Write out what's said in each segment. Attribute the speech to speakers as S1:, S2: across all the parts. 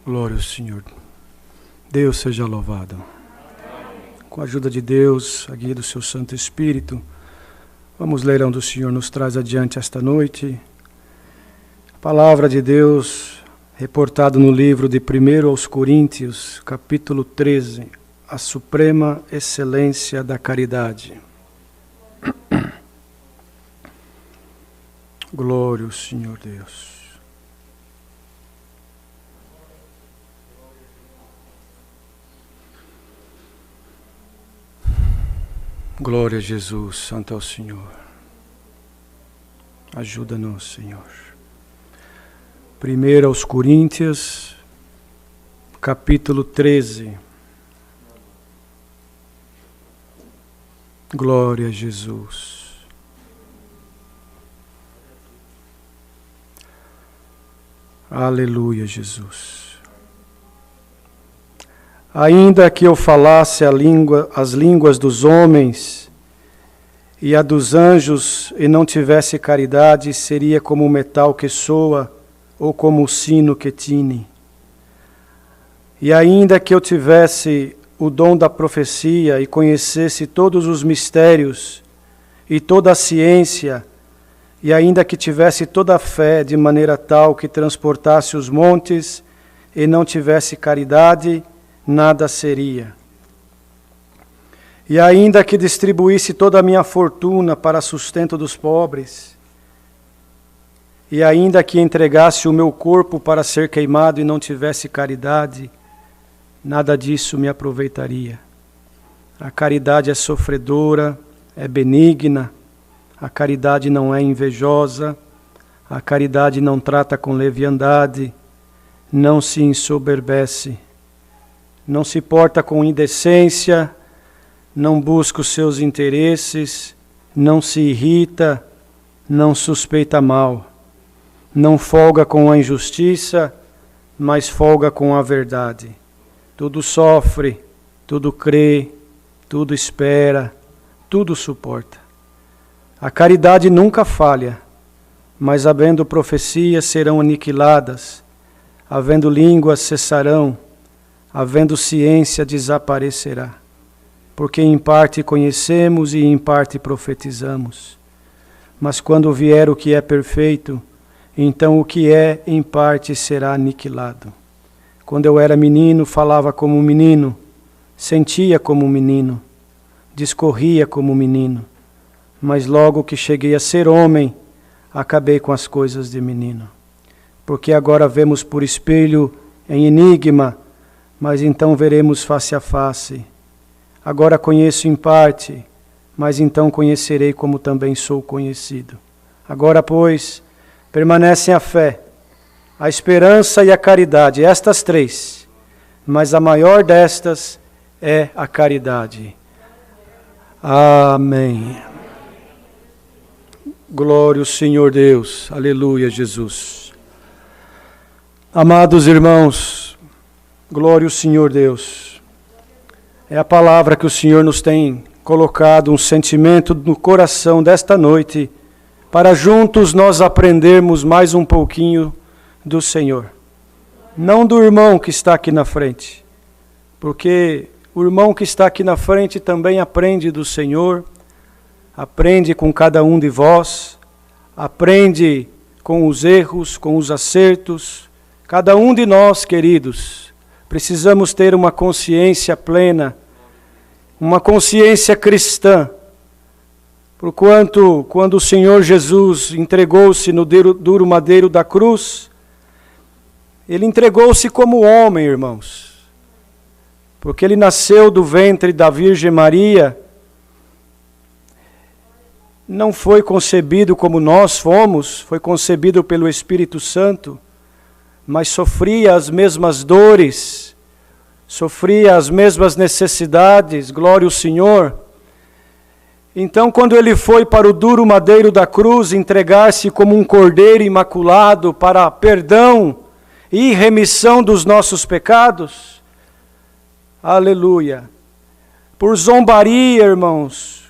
S1: Glória ao Senhor. Deus seja louvado. Com a ajuda de Deus, a guia do seu Santo Espírito, vamos ler onde o Senhor nos traz adiante esta noite. A palavra de Deus, reportado no livro de 1 aos Coríntios, capítulo 13, a suprema excelência da caridade. Glória ao Senhor Deus. Glória a Jesus, santo é o Senhor. Ajuda-nos, Senhor. 1 aos Coríntios, capítulo 13. Glória a Jesus. Aleluia, Jesus. Ainda que eu falasse as línguas dos homens e a dos anjos e não tivesse caridade, seria como o metal que soa ou como o sino que tine. E ainda que eu tivesse o dom da profecia e conhecesse todos os mistérios e toda a ciência, e ainda que tivesse toda a fé de maneira tal que transportasse os montes e não tivesse caridade, nada seria. E ainda que distribuísse toda a minha fortuna para sustento dos pobres, e ainda que entregasse o meu corpo para ser queimado e não tivesse caridade, nada disso me aproveitaria. A caridade é sofredora, é benigna, a caridade não é invejosa, a caridade não trata com leviandade, não se ensoberbece, não se porta com indecência, não busca os seus interesses, não se irrita, não suspeita mal, não folga com a injustiça, mas folga com a verdade. Tudo sofre, tudo crê, tudo espera, tudo suporta. A caridade nunca falha, mas havendo profecias serão aniquiladas, havendo línguas cessarão, havendo ciência desaparecerá, porque em parte conhecemos e em parte profetizamos. Mas quando vier o que é perfeito, então o que é em parte será aniquilado. Quando eu era menino, falava como um menino, sentia como um menino, discorria como um menino, mas logo que cheguei a ser homem, acabei com as coisas de menino. Porque agora vemos por espelho em enigma, mas então veremos face a face. Agora conheço em parte, mas então conhecerei como também sou conhecido. Agora, pois, permanecem a fé, a esperança e a caridade, estas três, mas a maior destas é a caridade. Amém. Glória ao Senhor Deus. Aleluia, Jesus. Amados irmãos, glória ao Senhor Deus. É a palavra que o Senhor nos tem colocado, um sentimento no coração desta noite, para juntos nós aprendermos mais um pouquinho do Senhor. Não do irmão que está aqui na frente, porque o irmão que está aqui na frente também aprende do Senhor, aprende com cada um de vós, aprende com os erros, com os acertos. Cada um de nós, queridos, precisamos ter uma consciência plena, uma consciência cristã, porquanto, quando o Senhor Jesus entregou-se no duro madeiro da cruz, Ele entregou-se como homem, irmãos, porque Ele nasceu do ventre da Virgem Maria, não foi concebido como nós fomos, foi concebido pelo Espírito Santo, mas sofria as mesmas dores, sofria as mesmas necessidades, glória ao Senhor. Então, quando Ele foi para o duro madeiro da cruz, entregar-se como um cordeiro imaculado para perdão e remissão dos nossos pecados, aleluia, por zombaria, irmãos,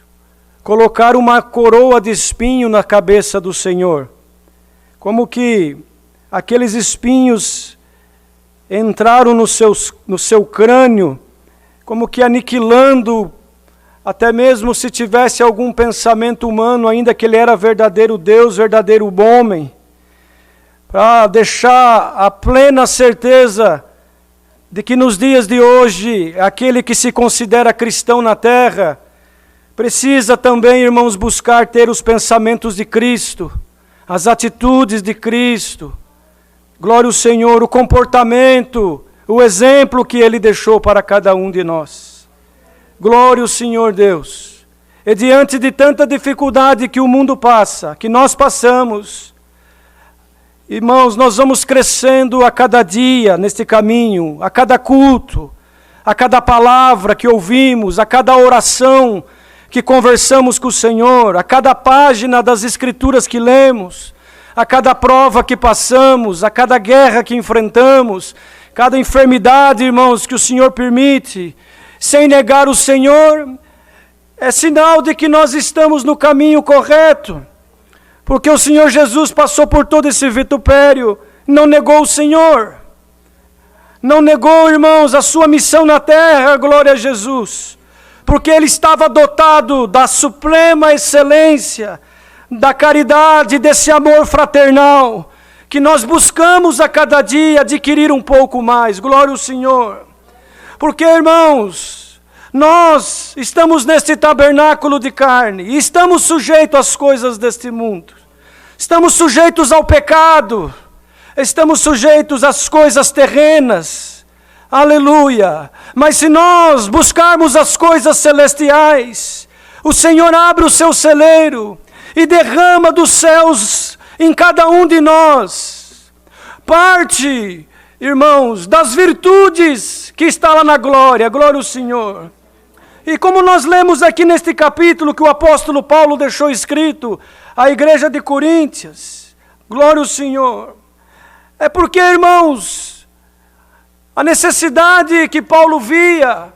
S1: colocar uma coroa de espinho na cabeça do Senhor, como que aqueles espinhos entraram no seu crânio, como que aniquilando, até mesmo se tivesse algum pensamento humano, ainda que ele era verdadeiro Deus, verdadeiro homem, para deixar a plena certeza de que nos dias de hoje, aquele que se considera cristão na terra, precisa também, irmãos, buscar ter os pensamentos de Cristo, as atitudes de Cristo, glória ao Senhor, o comportamento, o exemplo que Ele deixou para cada um de nós. Glória ao Senhor Deus. E diante de tanta dificuldade que o mundo passa, que nós passamos, irmãos, nós vamos crescendo a cada dia neste caminho, a cada culto, a cada palavra que ouvimos, a cada oração que conversamos com o Senhor, a cada página das Escrituras que lemos, a cada prova que passamos, a cada guerra que enfrentamos, cada enfermidade, irmãos, que o Senhor permite, sem negar o Senhor, é sinal de que nós estamos no caminho correto, porque o Senhor Jesus passou por todo esse vitupério, não negou o Senhor, não negou, irmãos, a sua missão na terra, glória a Jesus, porque Ele estava dotado da suprema excelência, da caridade, desse amor fraternal, que nós buscamos a cada dia adquirir um pouco mais, glória ao Senhor. Porque, irmãos, nós estamos neste tabernáculo de carne e estamos sujeitos às coisas deste mundo. Estamos sujeitos ao pecado, estamos sujeitos às coisas terrenas. Aleluia! Mas se nós buscarmos as coisas celestiais, o Senhor abre o seu celeiro e derrama dos céus em cada um de nós parte, irmãos, das virtudes que está lá na glória, glória ao Senhor. E como nós lemos aqui neste capítulo que o apóstolo Paulo deixou escrito à igreja de Coríntios, glória ao Senhor, é porque, irmãos, a necessidade que Paulo via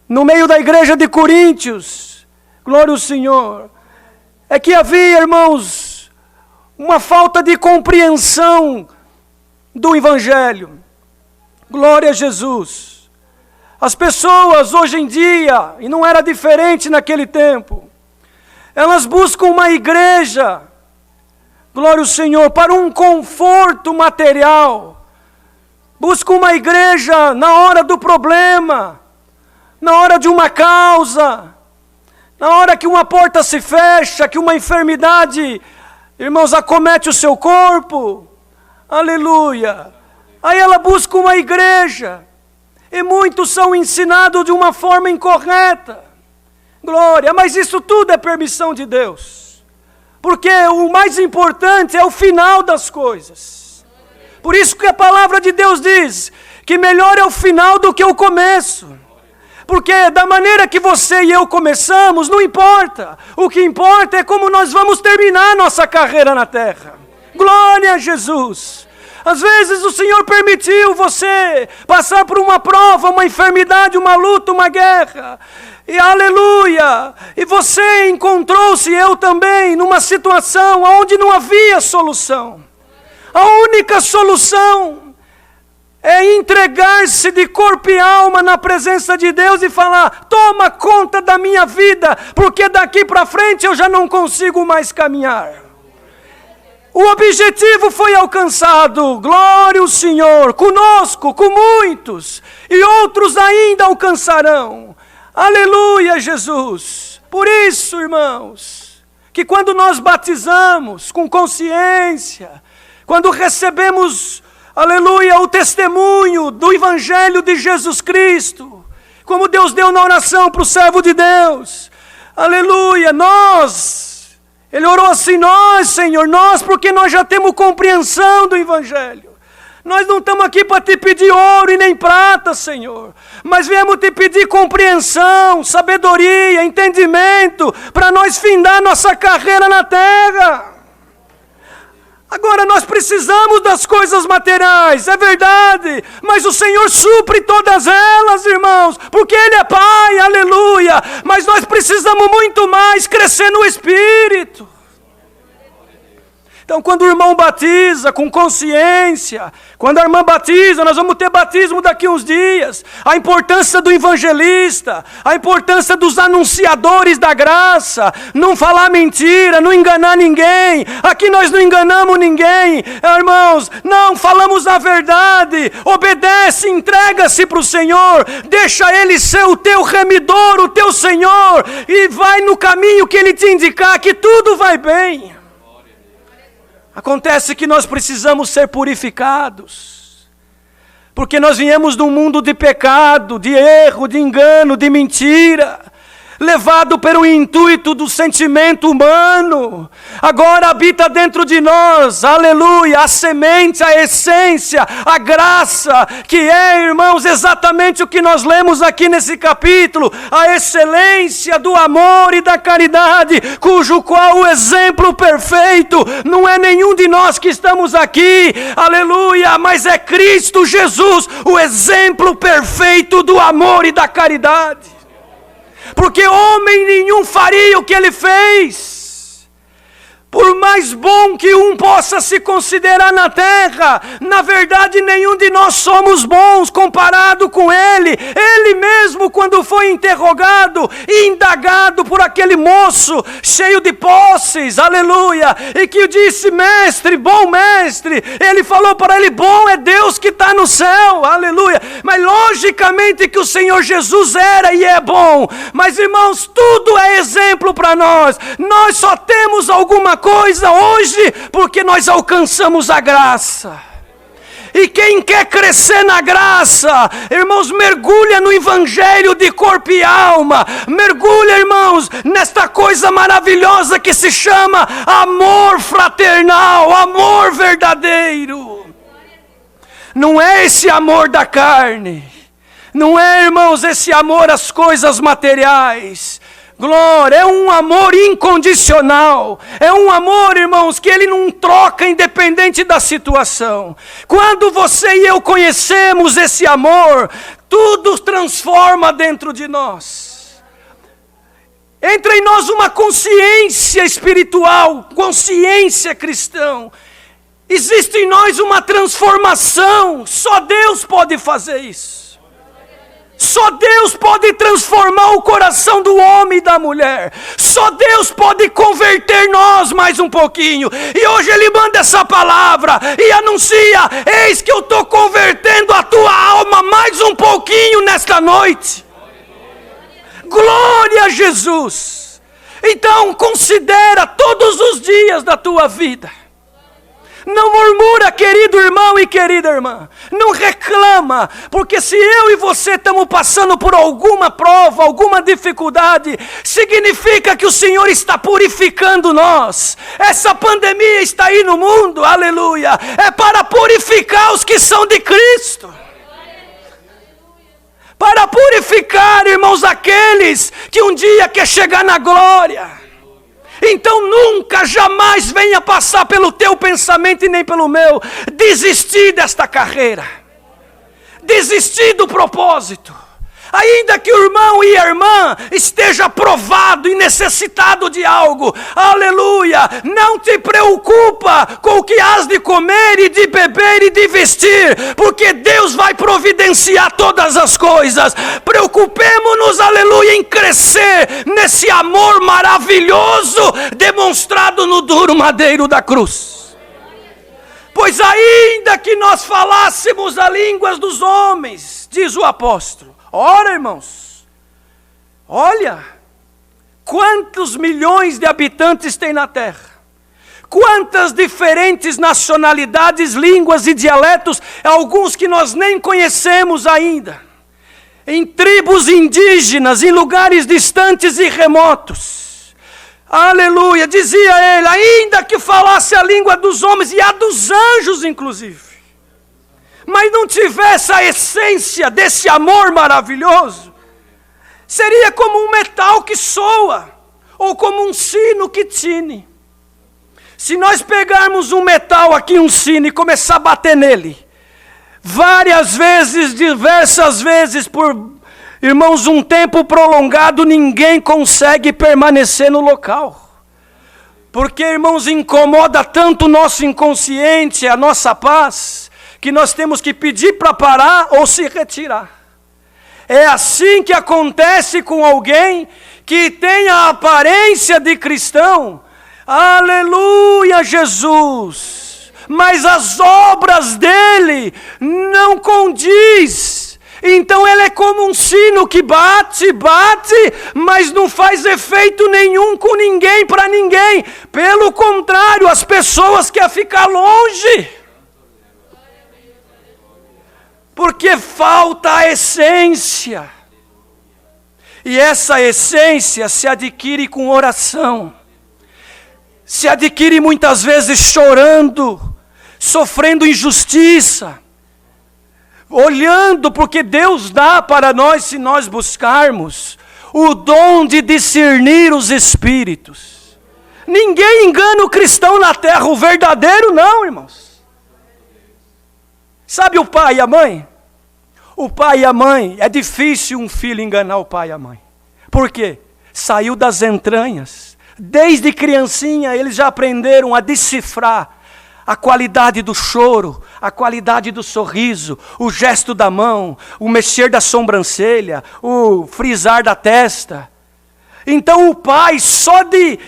S1: no meio da igreja de Coríntios, glória ao Senhor, é que havia, irmãos, uma falta de compreensão do Evangelho. Glória a Jesus. As pessoas hoje em dia, e não era diferente naquele tempo, elas buscam uma igreja, glória ao Senhor, para um conforto material. Buscam uma igreja na hora do problema, na hora de uma causa, na hora que uma porta se fecha, que uma enfermidade, irmãos, acomete o seu corpo. Aleluia. Aí ela busca uma igreja. E muitos são ensinados de uma forma incorreta. Glória, mas isso tudo é permissão de Deus. Porque o mais importante é o final das coisas. Por isso que a palavra de Deus diz que melhor é o final do que o começo. Porque da maneira que você e eu começamos, não importa. O que importa é como nós vamos terminar nossa carreira na terra. Glória a Jesus. Às vezes o Senhor permitiu você passar por uma prova, uma enfermidade, uma luta, uma guerra. E aleluia! E você encontrou-se, eu também, numa situação onde não havia solução. A única solução é entregar-se de corpo e alma na presença de Deus e falar: toma conta da minha vida, porque daqui para frente eu já não consigo mais caminhar. O objetivo foi alcançado, glória ao Senhor, conosco, com muitos, e outros ainda alcançarão. Aleluia, Jesus. Por isso, irmãos, que quando nós batizamos com consciência, quando recebemos, aleluia, o testemunho do Evangelho de Jesus Cristo, como Deus deu na oração para o servo de Deus, aleluia, Ele orou assim: nós, Senhor, nós, porque nós já temos compreensão do Evangelho. Nós não estamos aqui para te pedir ouro e nem prata, Senhor, mas viemos te pedir compreensão, sabedoria, entendimento, para nós findar nossa carreira na terra. Agora nós precisamos das coisas materiais, é verdade, mas o Senhor supre todas elas, irmãos, porque Ele é Pai, aleluia, mas nós precisamos muito mais crescer no Espírito, Então, quando o irmão batiza com consciência, quando a irmã batiza, nós vamos ter batismo daqui a uns dias. A importância do evangelista, a importância dos anunciadores da graça, não falar mentira, não enganar ninguém. Aqui nós não enganamos ninguém, irmãos, não, falamos a verdade. Obedece, entrega-se para o Senhor, deixa Ele ser o teu remidor, o teu Senhor, e vai no caminho que Ele te indicar, que tudo vai bem. Acontece que nós precisamos ser purificados, porque nós viemos de um mundo de pecado, de erro, de engano, de mentira, levado pelo intuito do sentimento humano. Agora habita dentro de nós, aleluia, a semente, a essência, a graça, que é, irmãos, exatamente o que nós lemos aqui nesse capítulo, a excelência do amor e da caridade, cujo qual o exemplo perfeito não é nenhum de nós que estamos aqui, aleluia, mas é Cristo Jesus, o exemplo perfeito do amor e da caridade. Porque homem nenhum faria o que ele fez. Por mais bom que um possa se considerar na terra, na verdade nenhum de nós somos bons comparado com ele. Ele mesmo, quando foi interrogado e indagado por aquele moço cheio de posses, aleluia, e que disse: mestre, bom mestre, ele falou para ele: bom é Deus que está no céu, aleluia. Mas logicamente que o Senhor Jesus era e é bom, mas irmãos, tudo é exemplo para nós. Nós só temos alguma coisa hoje porque nós alcançamos a graça. E quem quer crescer na graça, irmãos, mergulha no evangelho de corpo e alma. Mergulha, irmãos, nesta coisa maravilhosa que se chama amor fraternal, amor verdadeiro. Não é esse amor da carne, não é, irmãos, esse amor às coisas materiais. Glória, é um amor incondicional, é um amor, irmãos, que ele não troca independente da situação. Quando você e eu conhecemos esse amor, tudo transforma dentro de nós. Entra em nós uma consciência espiritual, consciência cristã. Existe em nós uma transformação, só Deus pode fazer isso. Só Deus pode transformar o coração do homem e da mulher. Só Deus pode converter nós mais um pouquinho. E hoje Ele manda essa palavra e anuncia: eis que eu estou convertendo a tua alma mais um pouquinho nesta noite. Glória a Jesus. Então considera todos os dias da tua vida. Não murmura, querido irmão e querida irmã. Não reclama, porque se eu e você estamos passando por alguma prova, alguma dificuldade, significa que o Senhor está purificando nós. Essa pandemia está aí no mundo, aleluia, é para purificar os que são de Cristo. Para purificar, irmãos, aqueles que um dia quer chegar na glória. Então nunca, jamais venha passar pelo teu pensamento e nem pelo meu desistir desta carreira, desistir do propósito. Ainda que o irmão e a irmã esteja provado e necessitado de algo, aleluia, não te preocupa com o que has de comer e de beber e de vestir, porque Deus vai providenciar todas as coisas. Preocupemo-nos, aleluia, em crescer nesse amor maravilhoso demonstrado no duro madeiro da cruz. Pois ainda que nós falássemos as línguas dos homens, diz o apóstolo, ora, irmãos, olha, quantos milhões de habitantes tem na terra, quantas diferentes nacionalidades, línguas e dialetos, alguns que nós nem conhecemos ainda, em tribos indígenas, em lugares distantes e remotos. Aleluia, dizia ele, ainda que falasse a língua dos homens e a dos anjos inclusive, mas não tivesse a essência desse amor maravilhoso, seria como um metal que soa, ou como um sino que tine. Se nós pegarmos um metal aqui, um sino, e começar a bater nele, várias vezes, diversas vezes, por, irmãos, um tempo prolongado, ninguém consegue permanecer no local. Porque, irmãos, incomoda tanto o nosso inconsciente, a nossa paz, que nós temos que pedir para parar ou se retirar. É assim que acontece com alguém que tem a aparência de cristão. Aleluia, Jesus! Mas as obras dele não condiz. Então ele é como um sino que bate, mas não faz efeito nenhum com ninguém, para ninguém. Pelo contrário, as pessoas querem ficar longe. Porque falta a essência. E essa essência se adquire com oração. Se adquire muitas vezes chorando, sofrendo injustiça, olhando, porque Deus dá para nós, se nós buscarmos, o dom de discernir os espíritos. Ninguém engana o cristão na terra, o verdadeiro não, irmãos. Sabe o pai e a mãe? O pai e a mãe, é difícil um filho enganar o pai e a mãe. Por quê? Saiu das entranhas. Desde criancinha eles já aprenderam a decifrar a qualidade do choro, a qualidade do sorriso, o gesto da mão, o mexer da sobrancelha, o frisar da testa. Então o pai, só de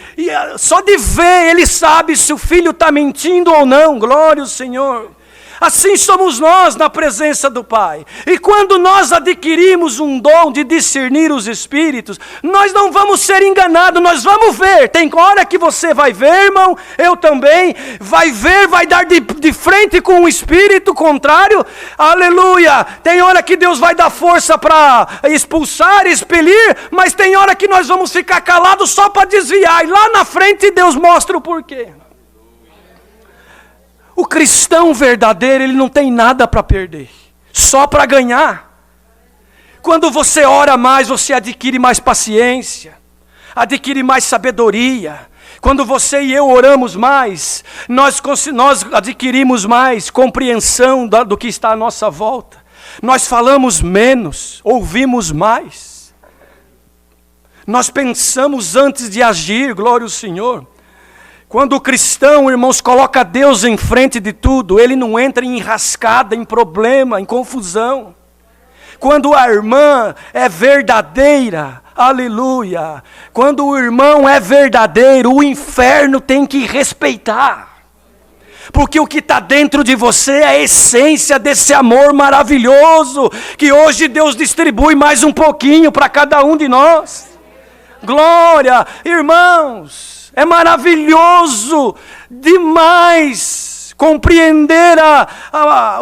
S1: ver, ele sabe se o filho está mentindo ou não. Glória ao Senhor. Assim somos nós na presença do Pai. E quando nós adquirimos um dom de discernir os espíritos, nós não vamos ser enganados, nós vamos ver. Tem hora que você vai ver, irmão, eu também, vai ver, vai dar de frente com o espírito contrário. Aleluia! Tem hora que Deus vai dar força para expulsar, expelir, mas tem hora que nós vamos ficar calados só para desviar. E lá na frente Deus mostra o porquê. O cristão verdadeiro, ele não tem nada para perder, só para ganhar. Quando você ora mais, você adquire mais paciência, adquire mais sabedoria. Quando você e eu oramos mais, nós adquirimos mais compreensão do que está à nossa volta. Nós falamos menos, ouvimos mais. Nós pensamos antes de agir, glória ao Senhor. Quando o cristão, irmãos, coloca Deus em frente de tudo, ele não entra em enrascada, em problema, em confusão. Quando a irmã é verdadeira, aleluia. Quando o irmão é verdadeiro, o inferno tem que respeitar. Porque o que está dentro de você é a essência desse amor maravilhoso, que hoje Deus distribui mais um pouquinho para cada um de nós. Glória, irmãos. É maravilhoso demais compreender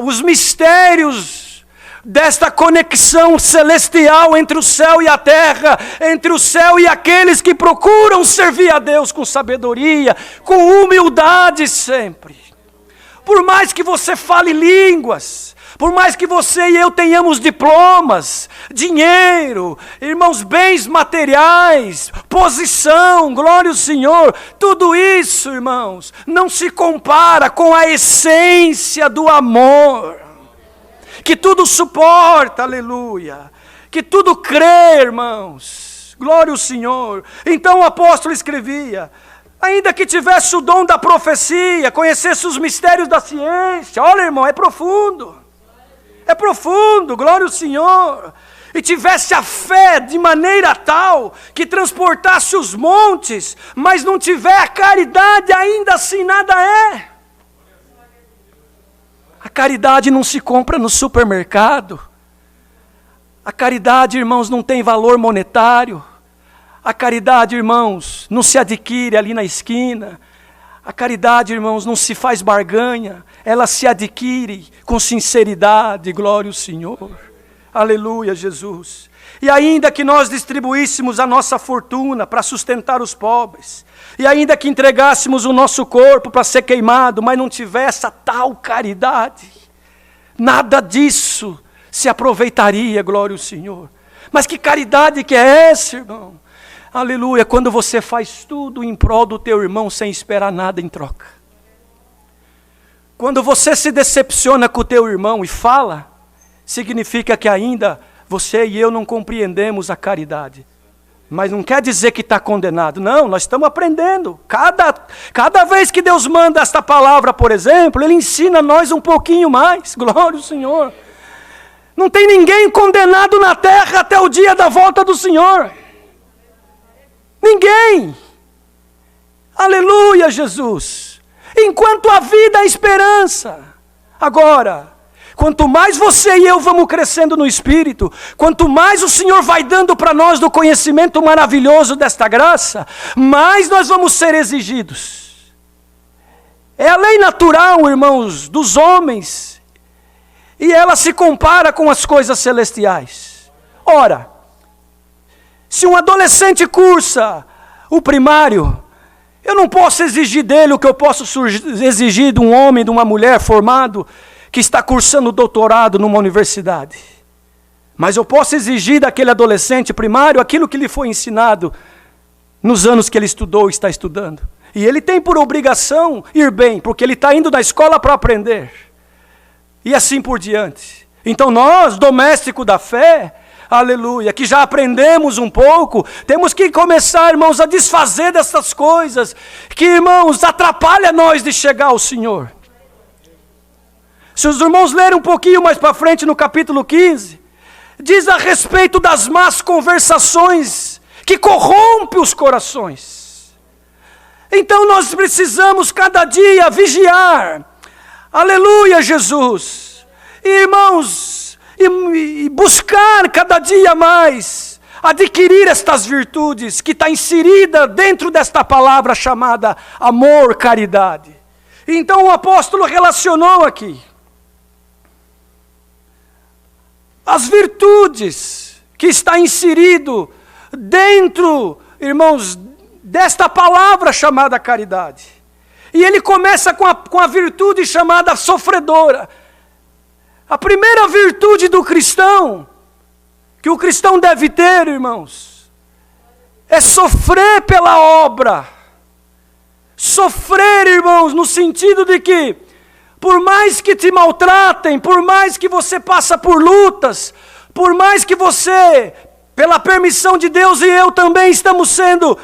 S1: os mistérios desta conexão celestial entre o céu e a terra, entre o céu e aqueles que procuram servir a Deus com sabedoria, com humildade sempre. Por mais que você fale línguas, por mais que você e eu tenhamos diplomas, dinheiro, irmãos, bens materiais, posição, glória ao Senhor, tudo isso, irmãos, não se compara com a essência do amor, que tudo suporta, aleluia, que tudo crê, irmãos, glória ao Senhor. Então o apóstolo escrevia: ainda que tivesse o dom da profecia, conhecesse os mistérios da ciência, olha, irmão, é profundo. É profundo, glória ao Senhor. E tivesse a fé de maneira tal que transportasse os montes, mas não tiver a caridade, ainda assim nada é. A caridade não se compra no supermercado. A caridade, irmãos, não tem valor monetário. A caridade, irmãos, não se adquire ali na esquina. A caridade, irmãos, não se faz barganha, ela se adquire com sinceridade, glória ao Senhor. Aleluia, Jesus. E ainda que nós distribuíssemos a nossa fortuna para sustentar os pobres, e ainda que entregássemos o nosso corpo para ser queimado, mas não tivesse a tal caridade, nada disso se aproveitaria, glória ao Senhor. Mas que caridade que é essa, irmão? Aleluia, quando você faz tudo em prol do teu irmão sem esperar nada em troca. Quando você se decepciona com o teu irmão e fala, significa que ainda você e eu não compreendemos a caridade. Mas não quer dizer que está condenado. Não, nós estamos aprendendo. Cada vez que Deus manda esta palavra, por exemplo, Ele ensina a nós um pouquinho mais. Glória ao Senhor. Não tem ninguém condenado na terra até o dia da volta do Senhor. Ninguém. Aleluia, Jesus. Enquanto a vida, a esperança. Agora, quanto mais você e eu vamos crescendo no Espírito, quanto mais o Senhor vai dando para nós do conhecimento maravilhoso desta graça, mais nós vamos ser exigidos. É a lei natural, irmãos, dos homens, e ela se compara com as coisas celestiais. Ora, se um adolescente cursa o primário, eu não posso exigir dele o que eu posso exigir de um homem, de uma mulher formado, que está cursando doutorado numa universidade. Mas eu posso exigir daquele adolescente primário aquilo que lhe foi ensinado nos anos que ele estudou e está estudando. E ele tem por obrigação ir bem, porque ele está indo na escola para aprender. E assim por diante. Então nós, domésticos da fé, aleluia, que já aprendemos um pouco, temos que começar, irmãos, a desfazer dessas coisas que, irmãos, atrapalham nós de chegar ao Senhor. Se os irmãos lerem um pouquinho mais para frente no capítulo 15, diz a respeito das más conversações que corrompem os corações. Então nós precisamos cada dia vigiar, aleluia, Jesus, irmãos, e buscar cada dia mais adquirir estas virtudes que está inserida dentro desta palavra chamada amor, caridade. Então o apóstolo relacionou aqui as virtudes que está inserido dentro, irmãos, desta palavra chamada caridade. E ele começa com a virtude chamada sofredora. A primeira virtude do cristão, que o cristão deve ter, irmãos, é sofrer pela obra. Sofrer, irmãos, no sentido de que, por mais que te maltratem, por mais que você passa por lutas, por mais que você, pela permissão de Deus e eu também estamos sendo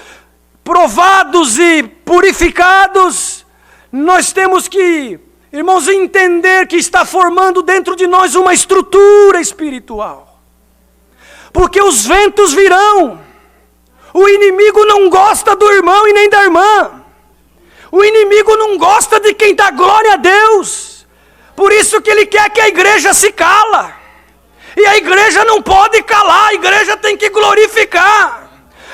S1: provados e purificados, nós temos que, irmãos, entender que está formando dentro de nós uma estrutura espiritual. Porque os ventos virão. O inimigo não gosta do irmão e nem da irmã. O inimigo não gosta de quem dá glória a Deus. Por isso que ele quer que a igreja se cala. E a igreja não pode calar, a igreja tem que glorificar.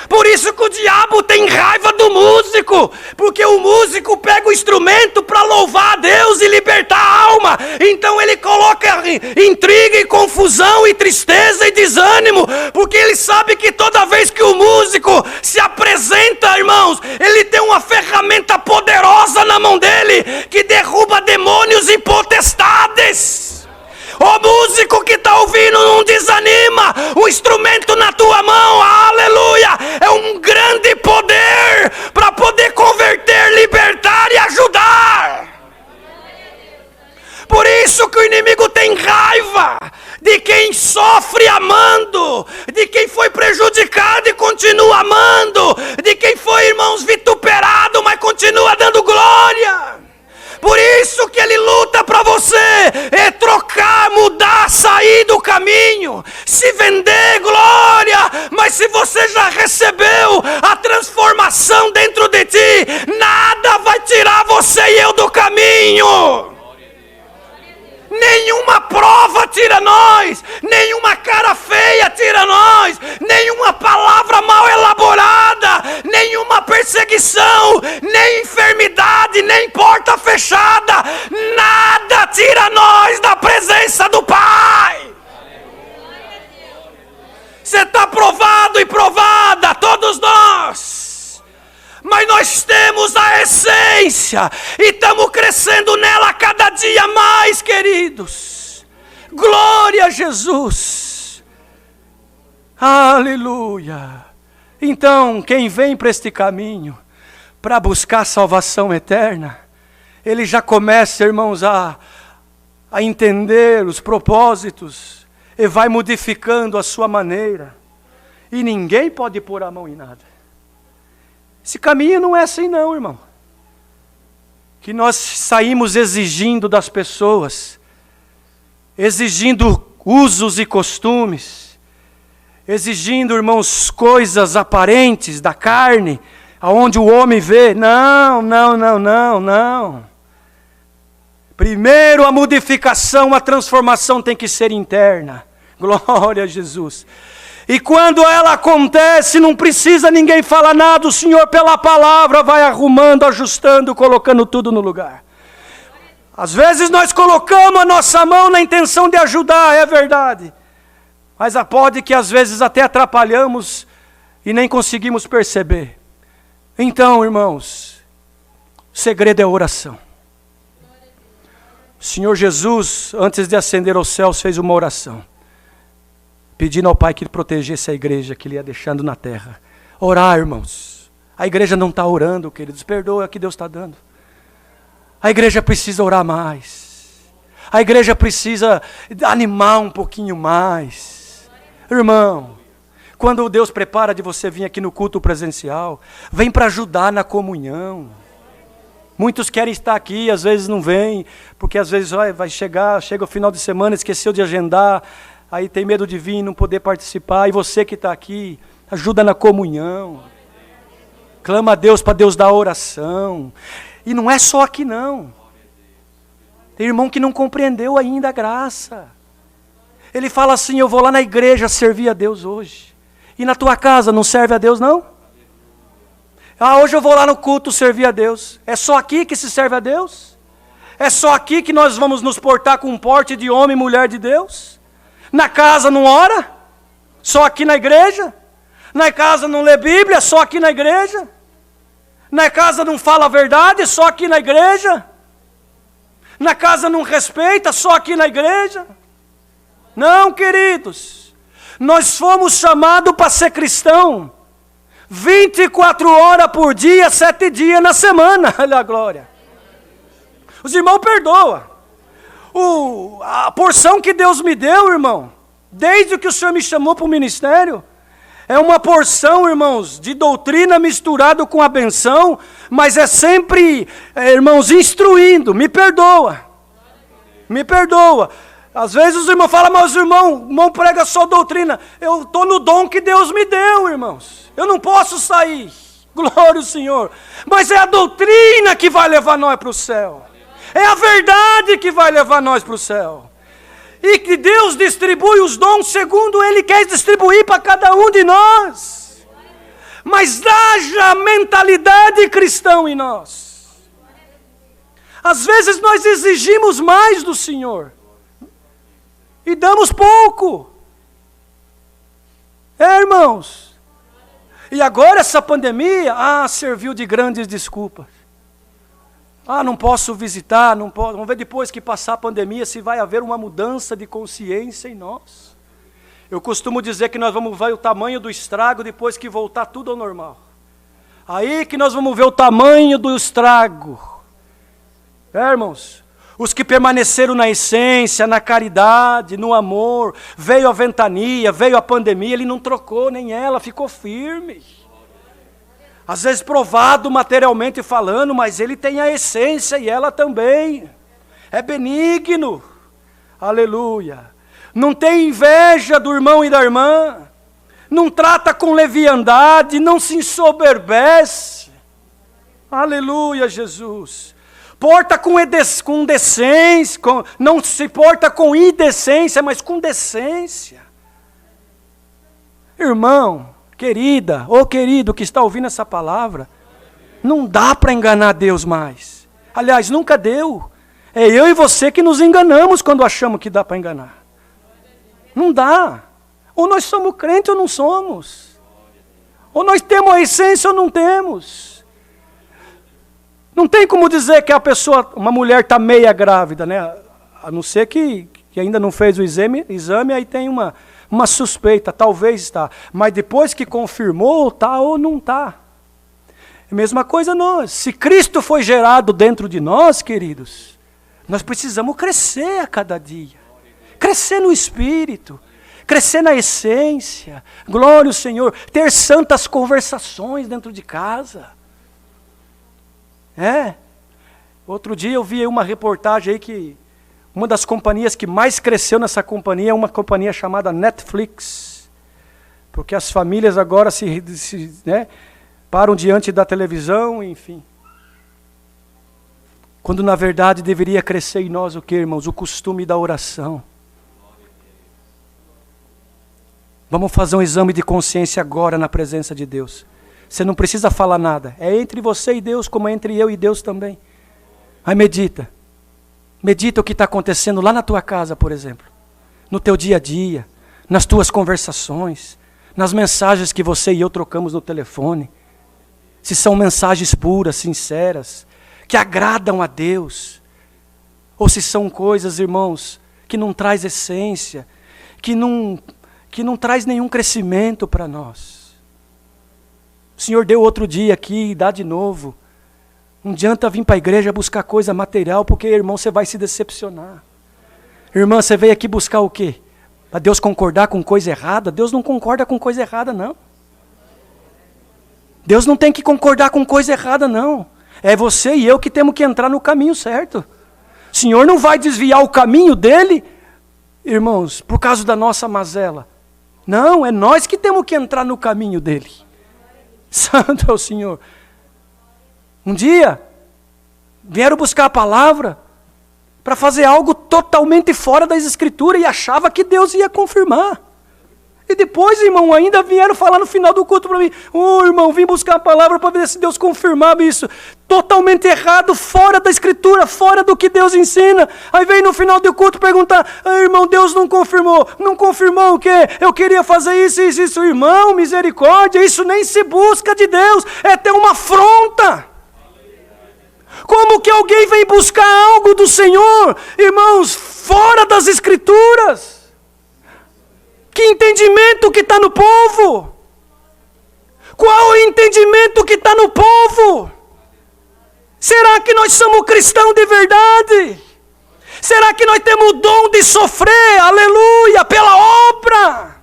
S1: Por isso que o diabo tem raiva do músico, porque o músico pega o instrumento para louvar a Deus e libertar a alma. Então ele coloca intriga e confusão e tristeza e desânimo, porque ele sabe que toda vez que o músico se apresenta, irmãos, ele tem uma ferramenta poderosa na mão dele, que derruba demônios e potestades. O músico que está ouvindo não desanima, o instrumento na tua mão, aleluia, é um grande poder para poder converter, libertar e ajudar. Por isso que o inimigo tem raiva de quem sofre amando, de quem foi prejudicado e continua amando, de quem foi, irmãos, vituperado, mas continua dando glória. Por isso que ele luta para você trocar, mudar, sair do caminho, se vender, glória. Mas se você já recebeu a transformação dentro de ti, nada vai tirar você e eu do caminho. Nenhuma prova tira nós, nenhuma cara feia tira nós, nenhuma palavra mal elaborada, nenhuma perseguição, nem enfermidade, nem porta fechada, nada tira nós da presença do Pai. Você está provado e provada, todos nós. Mas nós temos a essência e estamos crescendo nela cada dia mais, queridos. Glória a Jesus. Aleluia. Então, quem vem para este caminho, para buscar salvação eterna, ele já começa, irmãos, a entender os propósitos e vai modificando a sua maneira. E ninguém pode pôr a mão em nada. Esse caminho não é assim não, irmão. Que nós saímos exigindo das pessoas, exigindo usos e costumes, exigindo, irmãos, coisas aparentes da carne, aonde o homem vê. Não. Primeiro a modificação, a transformação tem que ser interna. Glória a Jesus. E quando ela acontece, não precisa ninguém falar nada, o Senhor pela palavra vai arrumando, ajustando, colocando tudo no lugar. Às vezes nós colocamos a nossa mão na intenção de ajudar, é verdade. Mas pode que às vezes até atrapalhamos e nem conseguimos perceber. Então, irmãos, o segredo é a oração. O Senhor Jesus, antes de ascender aos céus, fez uma oração, pedindo ao Pai que Ele protegesse a igreja que Ele ia deixando na terra. Orar, irmãos. A igreja não está orando, queridos. Perdoa que Deus está dando. A igreja precisa orar mais. A igreja precisa animar um pouquinho mais. Irmão, quando Deus prepara de você vir aqui no culto presencial, vem para ajudar na comunhão. Muitos querem estar aqui, às vezes não vêm, porque às vezes chega o final de semana, esqueceu de agendar, aí tem medo de vir e não poder participar. E você que está aqui, ajuda na comunhão. Clama a Deus para Deus dar a oração. E não é só aqui não. Tem irmão que não compreendeu ainda a graça. Ele fala assim, eu vou lá na igreja servir a Deus hoje. E na tua casa não serve a Deus não? Hoje eu vou lá no culto servir a Deus. É só aqui que se serve a Deus? É só aqui que nós vamos nos portar com um porte de homem e mulher de Deus? Na casa não ora? Só aqui na igreja? Na casa não lê Bíblia? Só aqui na igreja? Na casa não fala a verdade? Só aqui na igreja? Na casa não respeita? Só aqui na igreja? Não, queridos. Nós fomos chamados para ser cristão 24 horas por dia, 7 dias na semana. Olha a glória. Os irmãos perdoam. A porção que Deus me deu, irmão, desde que o Senhor me chamou para o ministério, é uma porção, irmãos, de doutrina misturado com a benção, mas é sempre, irmãos, instruindo. Me perdoa. Me perdoa. Às vezes os irmãos falam, mas o irmão prega só doutrina. Eu estou no dom que Deus me deu, irmãos. Eu não posso sair. Glória ao Senhor. Mas é a doutrina que vai levar nós para o céu. É a verdade que vai levar nós para o céu. E que Deus distribui os dons segundo Ele quer distribuir para cada um de nós. Mas haja mentalidade cristã em nós. Às vezes nós exigimos mais do Senhor. E damos pouco. Irmãos. E agora essa pandemia, serviu de grandes desculpas. Não posso visitar, não posso. Vamos ver depois que passar a pandemia se vai haver uma mudança de consciência em nós. Eu costumo dizer que nós vamos ver o tamanho do estrago depois que voltar tudo ao normal. Aí que nós vamos ver o tamanho do estrago. Irmãos? Os que permaneceram na essência, na caridade, no amor, veio a ventania, veio a pandemia, ele não trocou nem ela, ficou firme. Às vezes provado materialmente falando, mas ele tem a essência e ela também. É benigno. Aleluia. Não tem inveja do irmão e da irmã. Não trata com leviandade, não se ensoberbece. Aleluia, Jesus. Porta com decência, não se porta com indecência, mas com decência. Irmão, querida, ou querido que está ouvindo essa palavra, não dá para enganar Deus mais. Aliás, nunca deu. É eu e você que nos enganamos quando achamos que dá para enganar. Não dá. Ou nós somos crentes ou não somos. Ou nós temos a essência ou não temos. Não tem como dizer que uma mulher está meia grávida, né? A não ser que ainda não fez o exame, aí tem uma suspeita, talvez está. Mas depois que confirmou, está ou não está. A mesma coisa nós. Se Cristo foi gerado dentro de nós, queridos, nós precisamos crescer a cada dia. Crescer no Espírito. crescer na essência, glória ao Senhor, ter santas conversações dentro de casa. Outro dia eu vi uma reportagem aí que uma das companhias que mais cresceu nessa companhia é uma companhia chamada Netflix. Porque as famílias agora param diante da televisão, enfim. Quando na verdade deveria crescer em nós o que, irmãos? O costume da oração. Vamos fazer um exame de consciência agora na presença de Deus. Você não precisa falar nada. É entre você e Deus, como é entre eu e Deus também. Aí medita. Medita o que está acontecendo lá na tua casa, por exemplo. No teu dia a dia. Nas tuas conversações. Nas mensagens que você e eu trocamos no telefone. Se são mensagens puras, sinceras, que agradam a Deus. Ou se são coisas, irmãos, que não traz essência, que não traz nenhum crescimento para nós. O Senhor deu outro dia aqui, dá de novo. Não adianta vir para a igreja buscar coisa material, porque, irmão, você vai se decepcionar. Irmã, você veio aqui buscar o quê? Para Deus concordar com coisa errada? Deus não concorda com coisa errada, não. Deus não tem que concordar com coisa errada, não. É você e eu que temos que entrar no caminho certo. O Senhor não vai desviar o caminho dele, irmãos, por causa da nossa mazela. Não, é nós que temos que entrar no caminho dele. Santo é o Senhor. Um dia, vieram buscar a palavra para fazer algo totalmente fora das Escrituras e achava que Deus ia confirmar. E depois, irmão, ainda vieram falar no final do culto para mim: irmão, vim buscar a palavra para ver se Deus confirmava isso. Totalmente errado, fora da Escritura, fora do que Deus ensina. Aí veio no final do culto perguntar: irmão, Deus não confirmou. Não confirmou o quê? Eu queria fazer isso, isso, isso. Irmão, misericórdia, isso nem se busca de Deus. É ter uma afronta. Como que alguém vem buscar algo do Senhor, irmãos, fora das Escrituras? Que entendimento que está no povo? Qual o entendimento que está no povo? Será que nós somos cristãos de verdade? Será que nós temos o dom de sofrer, aleluia, pela obra?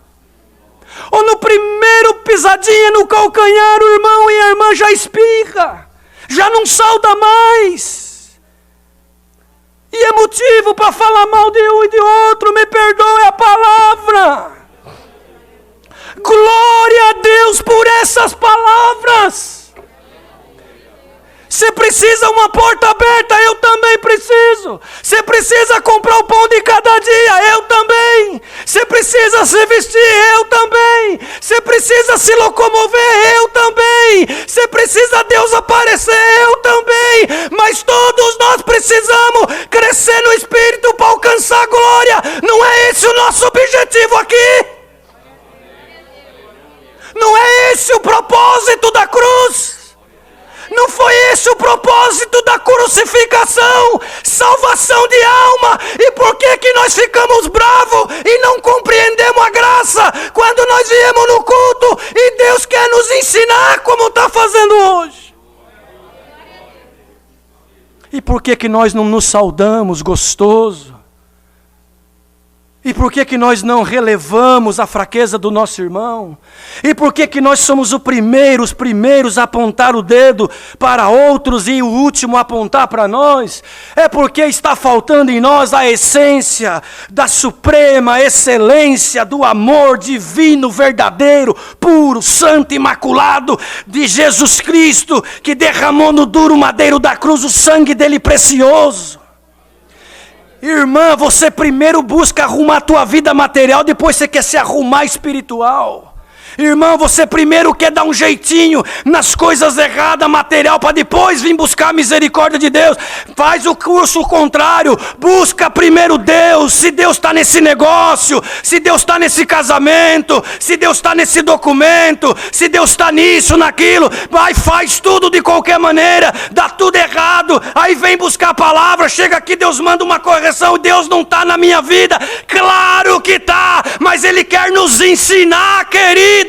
S1: Ou no primeiro pisadinha no calcanhar, o irmão e a irmã já espirra, já não salta mais. E é motivo para falar mal de um e de outro, me perdoe a palavra. Glória a Deus por essas palavras. Você precisa uma porta aberta, eu também preciso. Você precisa comprar o pão de cada dia, eu também. Você precisa se vestir, eu também. Você precisa se locomover, eu também. Você precisa Deus aparecer, eu também. Mas todos nós precisamos crescer no Espírito para alcançar a glória. Não é esse o nosso objetivo aqui? Não é esse o propósito da cruz? Não foi esse o propósito da crucificação? Salvação de alma. E por que nós ficamos bravos e não compreendemos a graça quando nós viemos no culto e Deus quer nos ensinar como está fazendo hoje? E por que nós não nos saudamos gostoso? E por que nós não relevamos a fraqueza do nosso irmão? E por que nós somos os primeiros a apontar o dedo para outros e o último a apontar para nós? É porque está faltando em nós a essência da suprema excelência do amor divino, verdadeiro, puro, santo, imaculado de Jesus Cristo, que derramou no duro madeiro da cruz o sangue dele precioso. Irmã, você primeiro busca arrumar a tua vida material, depois você quer se arrumar espiritual. Irmão, você primeiro quer dar um jeitinho nas coisas erradas, material, para depois vir buscar a misericórdia de Deus. Faz o curso contrário, busca primeiro Deus. Se Deus está nesse negócio, se Deus está nesse casamento, se Deus está nesse documento, se Deus está nisso, naquilo, vai, faz tudo de qualquer maneira, dá tudo errado, aí vem buscar a palavra, chega aqui, Deus manda uma correção, Deus não está na minha vida. Claro que está, mas Ele quer nos ensinar, querido.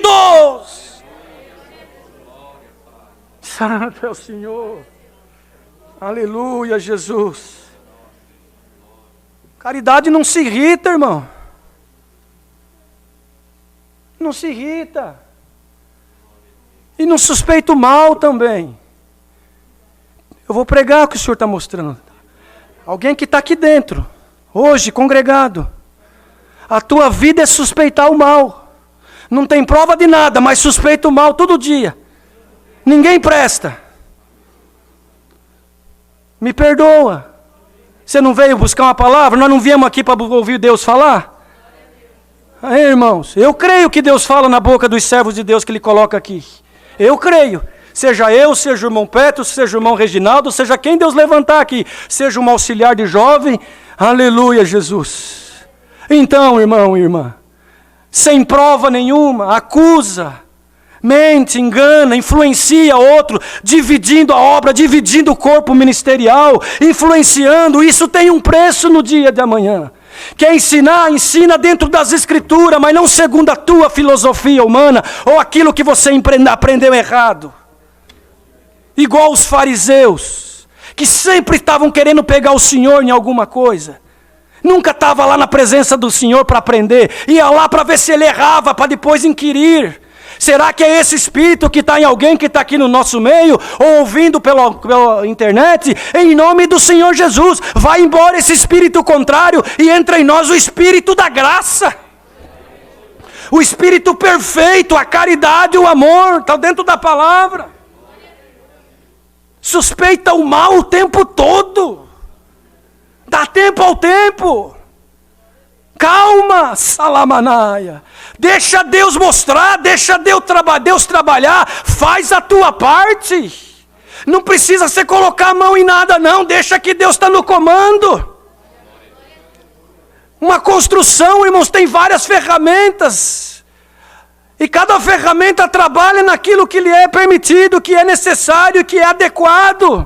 S1: Santo é o Senhor. Aleluia, Jesus. Caridade não se irrita, irmão. Não se irrita. E não suspeita o mal também. Eu vou pregar o que o Senhor está mostrando. Alguém que está aqui dentro, hoje, congregado. A tua vida é suspeitar o mal. Não tem prova de nada, mas suspeita o mal todo dia. Ninguém presta. Me perdoa. Você não veio buscar uma palavra? Nós não viemos aqui para ouvir Deus falar? Aí, irmãos, eu creio que Deus fala na boca dos servos de Deus que Ele coloca aqui. Eu creio. Seja eu, seja o irmão Petro, seja o irmão Reginaldo, seja quem Deus levantar aqui. Seja um auxiliar de jovem. Aleluia, Jesus. Então, irmão e irmã, sem prova nenhuma, acusa, mente, engana, influencia outro, dividindo a obra, dividindo o corpo ministerial, influenciando. Isso tem um preço no dia de amanhã. Quer ensinar, ensina dentro das Escrituras, mas não segundo a tua filosofia humana ou aquilo que você aprendeu errado. Igual os fariseus, que sempre estavam querendo pegar o Senhor em alguma coisa. Nunca estava lá na presença do Senhor para aprender. Ia lá para ver se ele errava, para depois inquirir. Será que é esse espírito que está em alguém que está aqui no nosso meio, ou ouvindo pela internet? Em nome do Senhor Jesus, vai embora esse espírito contrário e entra em nós o espírito da graça. O espírito perfeito, a caridade, o amor, está dentro da palavra. Suspeita o mal o tempo todo. Dá tempo ao tempo. Calma, Salamanaia. Deixa Deus mostrar, deixa Deus trabalhar. Faz a tua parte. Não precisa você colocar a mão em nada não. Deixa que Deus está no comando. Uma construção, irmãos, tem várias ferramentas. E cada ferramenta trabalha naquilo que lhe é permitido, que é necessário, que é adequado.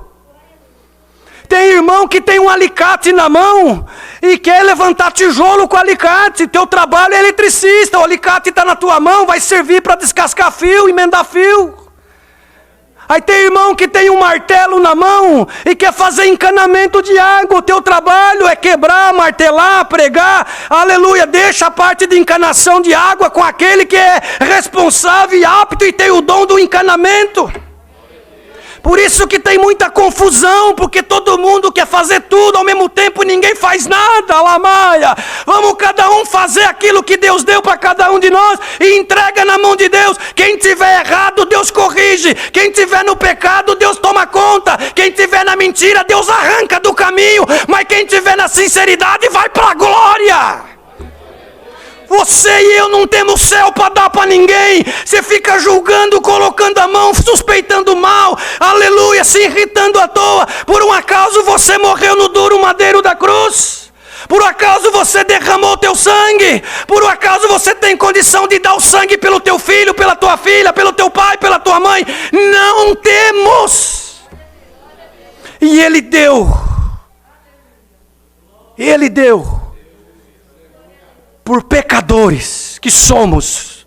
S1: Tem irmão que tem um alicate na mão e quer levantar tijolo com alicate. Teu trabalho é eletricista, o alicate está na tua mão, vai servir para descascar fio, emendar fio. Aí tem irmão que tem um martelo na mão e quer fazer encanamento de água. O teu trabalho é quebrar, martelar, pregar. Aleluia, deixa a parte de encanação de água com aquele que é responsável e apto e tem o dom do encanamento. Por isso que tem muita confusão, porque todo mundo quer fazer tudo ao mesmo tempo e ninguém faz nada, Lamaia. Vamos cada um fazer aquilo que Deus deu para cada um de nós e entrega na mão de Deus. Quem tiver errado, Deus corrige. Quem tiver no pecado, Deus toma conta. Quem tiver na mentira, Deus arranca do caminho. Mas quem tiver na sinceridade, vai para a glória. Você e eu não temos céu para dar para ninguém. Você fica julgando, colocando a mão, suspeitando mal. Aleluia, se irritando à toa. Por um acaso você morreu no duro madeiro da cruz? Por acaso você derramou teu sangue? Por acaso você tem condição de dar o sangue pelo teu filho, pela tua filha, pelo teu pai, pela tua mãe? Não temos. E Ele deu. Ele deu. Por pecadores que somos.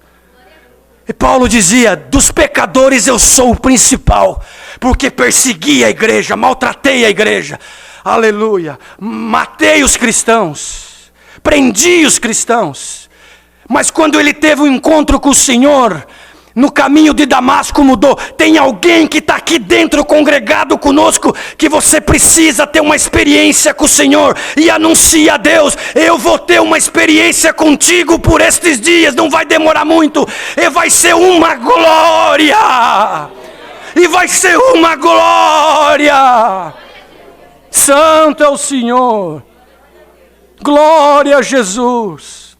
S1: E Paulo dizia, dos pecadores eu sou o principal, porque persegui a igreja, maltratei a igreja, aleluia, matei os cristãos, prendi os cristãos. Mas quando ele teve um encontro com o Senhor, no caminho de Damasco mudou. Tem alguém que está aqui dentro congregado conosco, que você precisa ter uma experiência com o Senhor e anuncia a Deus. Eu vou ter uma experiência contigo por estes dias, não vai demorar muito, e vai ser uma glória, e vai ser uma glória. Santo é o Senhor, glória a Jesus,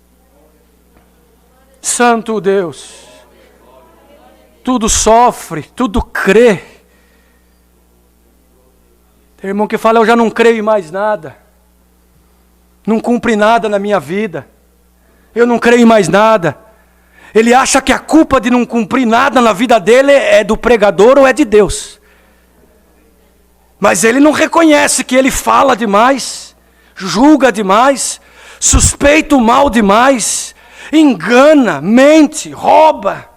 S1: Santo Deus. Tudo sofre, tudo crê. Tem irmão que fala, eu já não creio em mais nada. Não cumpre nada na minha vida. Eu não creio em mais nada. Ele acha que a culpa de não cumprir nada na vida dele é do pregador ou é de Deus. Mas ele não reconhece que ele fala demais, julga demais, suspeita o mal demais, engana, mente, rouba.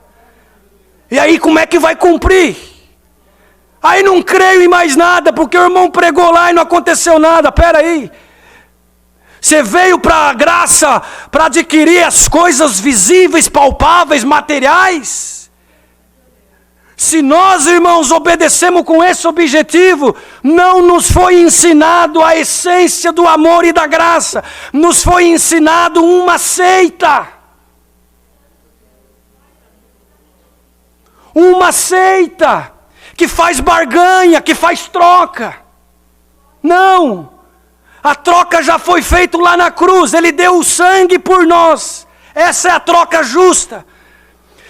S1: E aí como é que vai cumprir? Aí não creio em mais nada, porque o irmão pregou lá e não aconteceu nada. Espera aí. Você veio para a graça para adquirir as coisas visíveis, palpáveis, materiais? Se nós, irmãos, obedecemos com esse objetivo, não nos foi ensinado a essência do amor e da graça, nos foi ensinado uma seita. Uma seita que faz barganha, que faz troca. Não, a troca já foi feita lá na cruz, Ele deu o sangue por nós. Essa é a troca justa.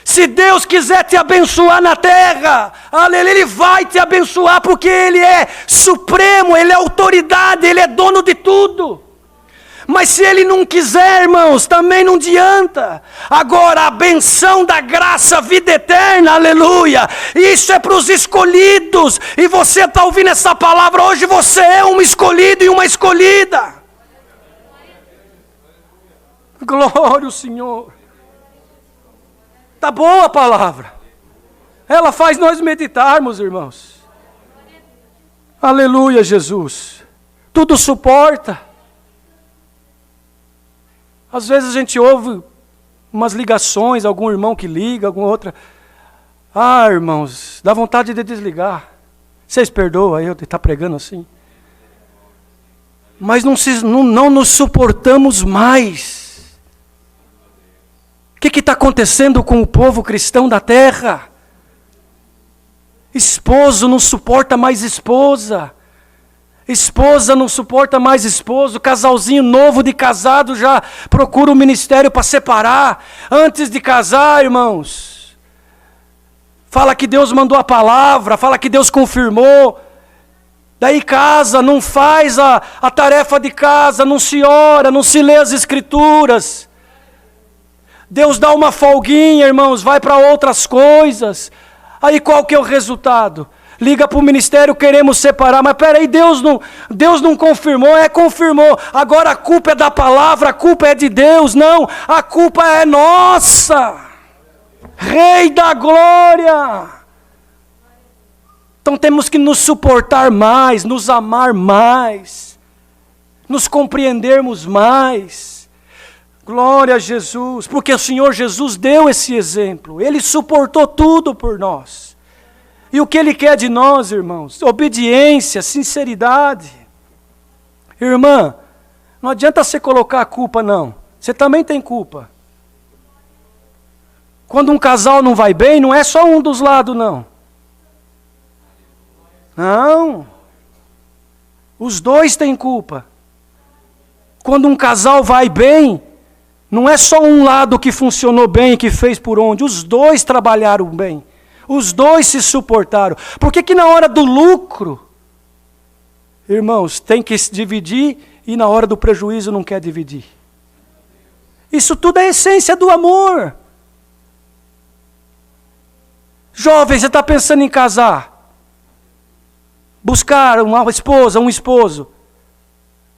S1: Se Deus quiser te abençoar na terra, aleluia, Ele vai te abençoar, porque Ele é supremo, Ele é autoridade, Ele é dono de tudo. Mas se Ele não quiser, irmãos, também não adianta. Agora, a benção da graça, a vida eterna, aleluia, isso é para os escolhidos. E você está ouvindo essa palavra hoje, você é um escolhido e uma escolhida. Glória ao Senhor. Está boa a palavra. Ela faz nós meditarmos, irmãos. Aleluia, Jesus. Tudo suporta. Às vezes a gente ouve umas ligações, algum irmão que liga, alguma outra. Ah, irmãos, dá vontade de desligar. Vocês perdoam aí eu estar pregando assim? Mas não nos suportamos mais. O que está acontecendo com o povo cristão da terra? Esposo não suporta mais esposa. Esposa não suporta mais esposo. Casalzinho novo de casado já procura o ministério para separar. Antes de casar, irmãos, fala que Deus mandou a palavra, fala que Deus confirmou. Daí casa, não faz a tarefa de casa, não se ora, não se lê as escrituras. Deus dá uma folguinha, irmãos, vai para outras coisas. Aí qual que é o resultado? Liga para o ministério, queremos separar, mas peraí, Deus não confirmou, confirmou. Agora a culpa é da palavra, a culpa é de Deus, não, a culpa é nossa. Rei da glória. Então temos que nos suportar mais, nos amar mais, nos compreendermos mais. Glória a Jesus, porque o Senhor Jesus deu esse exemplo, Ele suportou tudo por nós. E o que Ele quer de nós, irmãos? Obediência, sinceridade. Irmã, não adianta você colocar a culpa, não. Você também tem culpa. Quando um casal não vai bem, não é só um dos lados, não. Não. Os dois têm culpa. Quando um casal vai bem, não é só um lado que funcionou bem e que fez por onde. Os dois trabalharam bem. Os dois se suportaram. Por que na hora do lucro, irmãos, tem que se dividir e na hora do prejuízo não quer dividir? Isso tudo é a essência do amor. Jovem, você está pensando em casar? Buscar uma esposa, um esposo.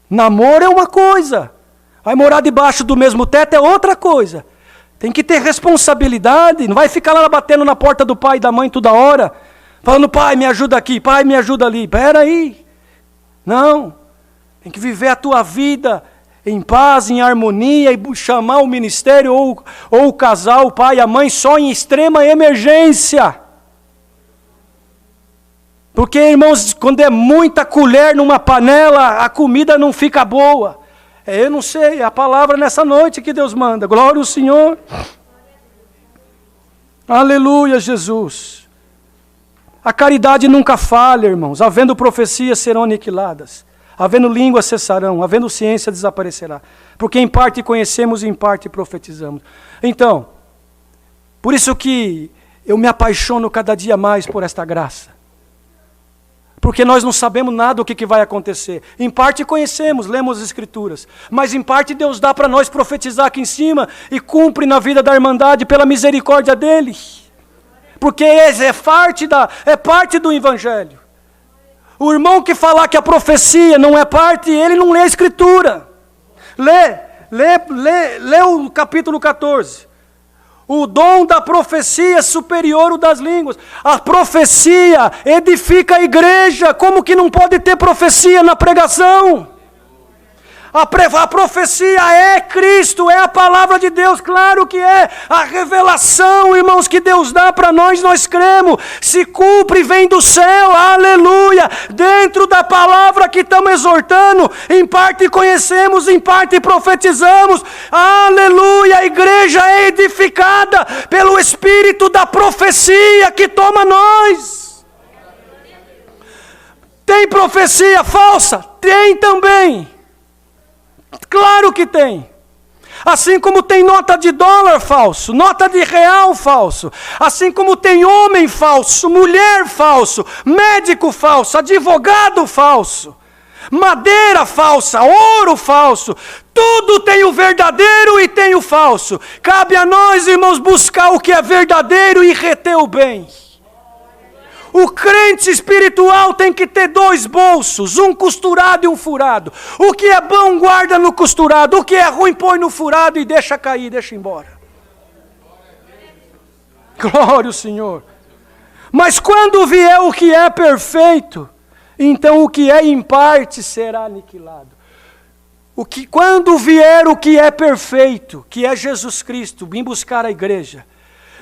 S1: Namoro é uma coisa. Vai morar debaixo do mesmo teto é outra coisa. Tem que ter responsabilidade, não vai ficar lá batendo na porta do pai e da mãe toda hora, falando, pai, me ajuda aqui, pai, me ajuda ali. Espera aí. Não, tem que viver a tua vida em paz, em harmonia, e chamar o ministério ou o casal, o pai e a mãe, só em extrema emergência. Porque, irmãos, quando é muita colher numa panela, a comida não fica boa. Eu não sei, é a palavra nessa noite que Deus manda. Glória ao Senhor. Aleluia, Jesus. A caridade nunca falha, irmãos. Havendo profecias serão aniquiladas. Havendo línguas cessarão. Havendo ciência desaparecerá. Porque em parte conhecemos e em parte profetizamos. Então, por isso que eu me apaixono cada dia mais por esta graça. Porque nós não sabemos nada do que vai acontecer. Em parte conhecemos, lemos as Escrituras. Mas em parte Deus dá para nós profetizar aqui em cima e cumpre na vida da irmandade pela misericórdia dEle. Porque é parte do Evangelho. O irmão que falar que a profecia não é parte, ele não lê a Escritura. Lê o capítulo 14. O dom da profecia é superior ao das línguas. A profecia edifica a igreja. Como que não pode ter profecia na pregação? A profecia é Cristo, é a palavra de Deus, claro que é. A revelação, irmãos, que Deus dá para nós, nós cremos. Se cumpre, vem do céu, aleluia. Dentro da palavra que estamos exortando, em parte conhecemos, em parte profetizamos, aleluia. A igreja é edificada pelo Espírito da profecia que toma nós. Tem profecia falsa? Tem também. Claro que tem. Assim como tem nota de dólar falso, nota de real falso, assim como tem homem falso, mulher falso, médico falso, advogado falso, madeira falsa, ouro falso, tudo tem o verdadeiro e tem o falso. Cabe a nós, irmãos, buscar o que é verdadeiro e reter o bem. O crente espiritual tem que ter 2 bolsos, um costurado e um furado. O que é bom guarda no costurado, o que é ruim põe no furado e deixa cair, deixa embora. Glória ao Senhor. Mas quando vier o que é perfeito, então o que é em parte será aniquilado. Quando vier o que é perfeito, que é Jesus Cristo, vim buscar a igreja,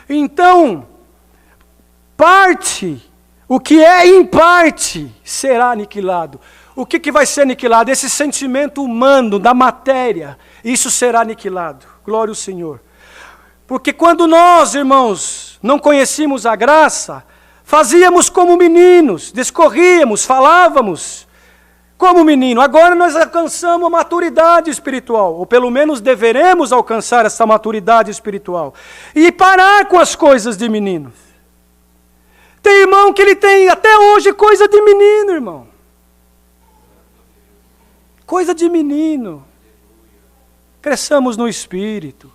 S1: então o que é em parte será aniquilado. O que vai ser aniquilado? Esse sentimento humano, da matéria, isso será aniquilado. Glória ao Senhor. Porque quando nós, irmãos, não conhecíamos a graça, fazíamos como meninos, discorríamos, falávamos como menino. Agora nós alcançamos a maturidade espiritual, ou pelo menos deveremos alcançar essa maturidade espiritual. E parar com as coisas de meninos. Tem irmão que ele tem até hoje coisa de menino, irmão. Coisa de menino. Cresçamos no Espírito.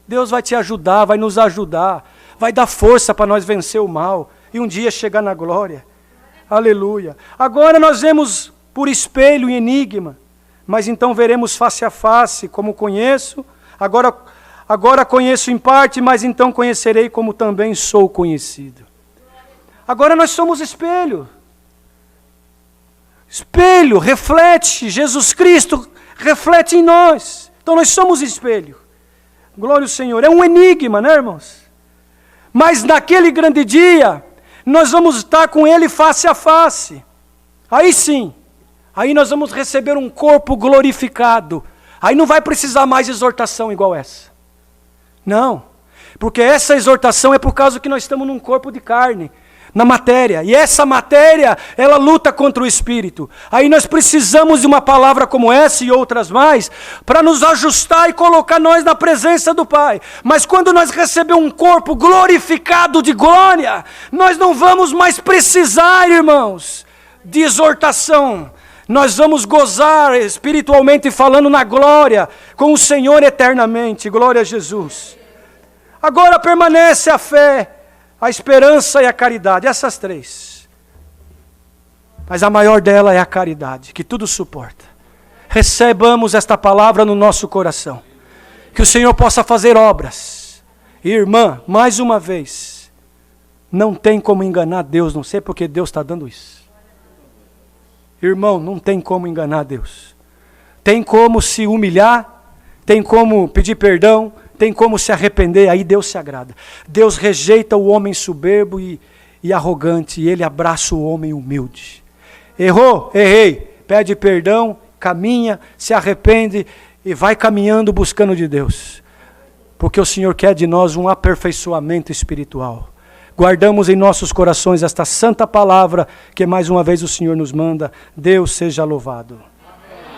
S1: Deus vai te ajudar, vai nos ajudar. Vai dar força para nós vencer o mal. E um dia chegar na glória. Aleluia. Agora nós vemos por espelho e enigma. Mas então veremos face a face, como conheço. Agora conheço em parte, mas então conhecerei como também sou conhecido. Agora nós somos espelho. Espelho reflete, Jesus Cristo reflete em nós. Então nós somos espelho. Glória ao Senhor. É um enigma, né, irmãos? Mas naquele grande dia, nós vamos estar com Ele face a face. Aí sim, aí nós vamos receber um corpo glorificado. Aí não vai precisar mais exortação igual essa. Não, porque essa exortação é por causa que nós estamos num corpo de carne. Na matéria, e essa matéria, ela luta contra o Espírito. Aí nós precisamos de uma palavra como essa e outras mais, para nos ajustar e colocar nós na presença do Pai. Mas quando nós recebemos um corpo glorificado de glória, nós não vamos mais precisar, irmãos, de exortação. Nós vamos gozar espiritualmente falando na glória, com o Senhor eternamente. Glória a Jesus. Agora permanece a fé, a esperança e a caridade, essas 3. Mas a maior dela é a caridade, que tudo suporta. Recebamos esta palavra no nosso coração. Que o Senhor possa fazer obras. Irmã, mais uma vez, não tem como enganar Deus, não sei porque Deus está dando isso. Irmão, não tem como enganar Deus. Tem como se humilhar, tem como pedir perdão, tem como se arrepender, aí Deus se agrada. Deus rejeita o homem soberbo e arrogante, e Ele abraça o homem humilde. Errou? Errei. Pede perdão, caminha, se arrepende e vai caminhando buscando de Deus. Porque o Senhor quer de nós um aperfeiçoamento espiritual. Guardamos em nossos corações esta santa palavra que mais uma vez o Senhor nos manda. Deus seja louvado.